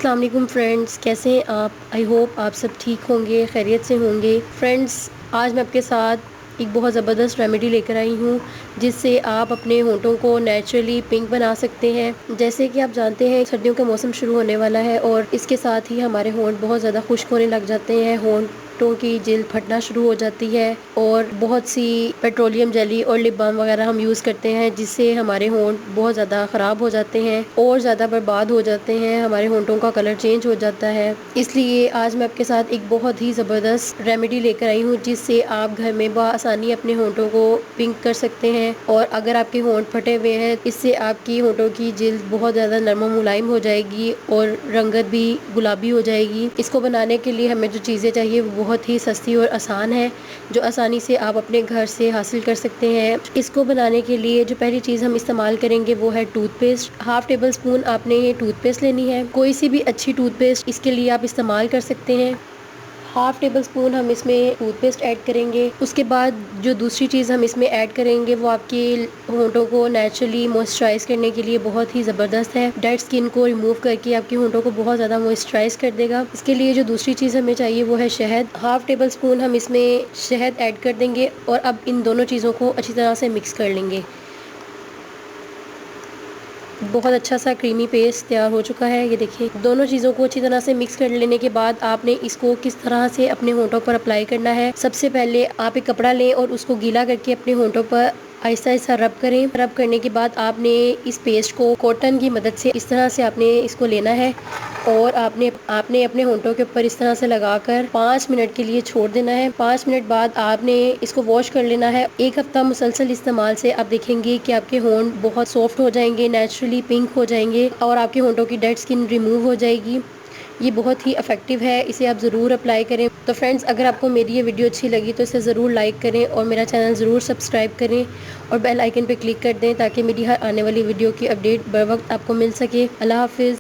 अस्सलाम वालेकुम फ्रेंड्स, कैसे हैं आप? आई होप आप सब ठीक होंगे, खैरियत से होंगे। फ्रेंड्स, आज मैं आपके साथ एक बहुत ज़बरदस्त रेमेडी लेकर आई हूँ जिससे आप अपने होंठों को नेचुरली पिंक बना सकते हैं। जैसे कि आप जानते हैं सर्दियों का मौसम शुरू होने वाला है और इसके साथ ही हमारे होंठ बहुत ज़्यादा खुश्क होने लग जाते हैं। होंठों की जिल्द फटना शुरू हो जाती है और बहुत सी पेट्रोलियम जेली और लिप बाम वगैरह हम यूज़ करते हैं जिससे हमारे होंठ बहुत ज़्यादा ख़राब हो जाते हैं और ज़्यादा बर्बाद हो जाते हैं। हमारे होंठों का कलर चेंज हो जाता है। इसलिए आज मैं आपके साथ एक बहुत ही ज़बरदस्त रेमेडी लेकर आई हूँ जिससे आप घर में बआसानी अपने होंठों को पिंक कर सकते हैं। और अगर आपके होंठ फटे हुए हैं, इससे आपकी होंठों की जिल्द बहुत ज़्यादा नरम और मुलायम हो जाएगी और रंगत भी गुलाबी हो जाएगी। इसको बनाने के लिए हमें जो चीज़ें चाहिए वो बहुत ही सस्ती और आसान है, जो आसानी से आप अपने घर से हासिल कर सकते हैं। इसको बनाने के लिए जो पहली चीज़ हम इस्तेमाल करेंगे वो है टूथपेस्ट। हाफ टेबल स्पून आपने ये टूथपेस्ट लेनी है, कोई सी भी अच्छी टूथपेस्ट इसके लिए आप इस्तेमाल कर सकते हैं। हाफ टेबल स्पून हम इसमें टूथपेस्ट ऐड करेंगे। उसके बाद जो दूसरी चीज़ हम इसमें ऐड करेंगे वो आपके होंठों को नेचुरली मॉइस्चराइज करने के लिए बहुत ही ज़बरदस्त है। डेड स्किन को रिमूव करके आपके होंठों को बहुत ज़्यादा मॉइस्चराइज कर देगा। इसके लिए जो दूसरी चीज़ हमें चाहिए वो है शहद। हाफ टेबल स्पून हम इसमें शहद ऐड कर देंगे और अब इन दोनों चीज़ों को अच्छी तरह से मिक्स कर लेंगे। बहुत अच्छा सा क्रीमी पेस्ट तैयार हो चुका है। ये देखिए, दोनों चीज़ों को अच्छी तरह से मिक्स कर लेने के बाद आपने इसको किस तरह से अपने होंठों पर अप्लाई करना है। सबसे पहले आप एक कपड़ा लें और उसको गीला करके अपने होंठों पर आहिस्ता आहिस्ता रब करें। रब करने के बाद आपने इस पेस्ट को कॉटन की मदद से इस तरह से आपने इसको लेना है और आपने अपने होंठों के ऊपर इस तरह से लगाकर 5 मिनट के लिए छोड़ देना है। 5 मिनट बाद आपने इसको वॉश कर लेना है। एक हफ्ता मुसलसल इस्तेमाल से आप देखेंगे कि आपके होंठ बहुत सॉफ्ट हो जाएंगे, नेचुरली पिंक हो जाएंगे और आपके होंठों की डेड स्किन रिमूव हो जाएगी। ये बहुत ही इफ़ेक्टिव है, इसे आप ज़रूर अप्लाई करें। तो फ्रेंड्स, अगर आपको मेरी ये वीडियो अच्छी लगी तो इसे ज़रूर लाइक करें और मेरा चैनल ज़रूर सब्सक्राइब करें और बेल आइकन पे क्लिक कर दें ताकि मेरी हर आने वाली वीडियो की अपडेट बर वक्त आपको मिल सके। अल्लाह हाफिज़।